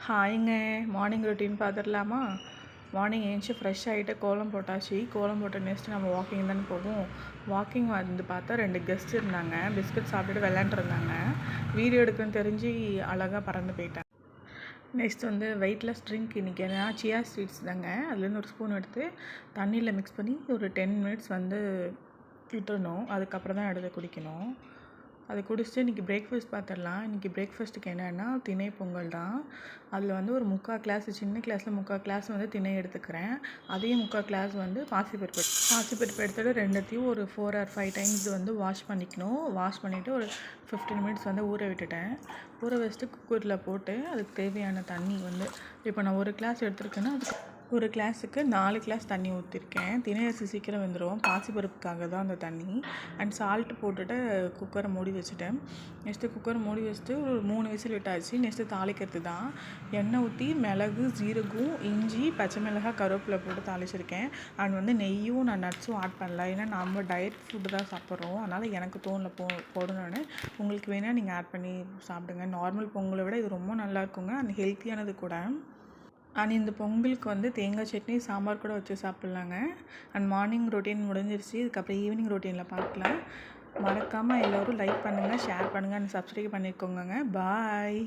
ஹாய்ங்க. Morning routine பார்த்துடலாமா? Morning ஏஞ்சி fresh ஆகிட்டு கோலம் போட்டாச்சு. கோலம் போட்ட நெக்ஸ்ட்டு நம்ம வாக்கிங் தானே போவோம். வாக்கிங் வந்து பார்த்தா 2 கெஸ்ட் இருந்தாங்க. பிஸ்கட் சாப்பிட்டுட்டு விளையாண்டுருந்தாங்க. வீடியோ எடுக்குன்னு தெரிஞ்சு அழகாக பறந்து போயிட்டாங்க. நெக்ஸ்ட் வந்து வெயிட்லெஸ் ட்ரிங்க் இன்றைக்கி என்னன்னா சியா சீட்ஸ் தாங்க. அதுலேருந்து ஒரு ஸ்பூன் எடுத்து தண்ணியில் மிக்ஸ் பண்ணி ஒரு 10 மினிட்ஸ் வந்து விட்டுறணும். அதுக்கப்புறம் தான் எடுத்து குடிக்கணும். அதை குடிச்சிட்டு இன்றைக்கி பிரேக்ஃபாஸ்ட் பார்த்துடலாம். இன்றைக்கி பிரேக்ஃபாஸ்ட்டுக்கு என்னென்னா திணை பொங்கல் தான். அதில் வந்து ஒரு 3/4 கிளாஸ், சின்ன கிளாஸில் 3/4 கிளாஸ் வந்து திணை எடுத்துக்கிறேன். அதையும் 3/4 கிளாஸ் வந்து பாசிப்பருப்பு எடுத்துகிட்டு ரெண்டுத்தையும் ஒரு 4 or 5 டைம்ஸ் வந்து வாஷ் பண்ணிக்கணும். வாஷ் பண்ணிவிட்டு ஒரு 15 மினிட்ஸ் வந்து ஊற விட்டுட்டேன். ஊற வச்சுட்டு குக்கரில் போட்டு அதுக்கு தேவையான தண்ணி வந்து இப்போ நான் ஒரு கிளாஸ் எடுத்துருக்கேன்னா அதுக்கு ஒரு கிளாஸுக்கு 4 கிளாஸ் தண்ணி ஊற்றிருக்கேன். திணை அரிசி சீக்கிரம் வெந்துடும். பாசிப்பருப்புக்காக தான் அந்த தண்ணி. அண்ட் சால்ட்டு போட்டுட்டு குக்கரை மூடி வச்சுட்டேன். நெக்ஸ்ட்டு குக்கரை மூடி வச்சுட்டு ஒரு 3 விசில் விட்டாச்சு. நெக்ஸ்ட்டு தாளிக்கிறது தான். எண்ணெய் ஊற்றி மிளகு, ஜீரகம், இஞ்சி, பச்சை மிளகாய், கருவேப்பிலை போட்டு தாளிச்சிருக்கேன். அண்ட் வந்து நெய்யும் நான் நட்ஸும் ஆட் பண்ணல. ஏன்னா நம்ம டயட் ஃபுட்டு தான் சாப்பிட்றோம். அதனால் எனக்கு தோணல போடணும்னு. உங்களுக்கு வேணால் நீங்கள் ஆட் பண்ணி சாப்பிடுங்க. நார்மல் பொங்கலை விட இது ரொம்ப நல்லா இருக்குங்க. அண்ட் ஹெல்த்தியானது கூட. அண்ட் இந்த பொங்கலுக்கு வந்து தேங்காய் சட்னி, சாம்பார் கூட வச்சு சாப்பிட்லாங்க. அண்ட் மார்னிங் ரொட்டீன் முடிஞ்சிருச்சு. இதுக்கப்புறம் ஈவினிங் ரொட்டீனில் பார்க்கலாம். மறக்காமல் எல்லோரும் லைக் பண்ணுங்கள், ஷேர் பண்ணுங்கள் அண்ட் சப்ஸ்கிரைப் பண்ணிக்கோங்க. பாய்.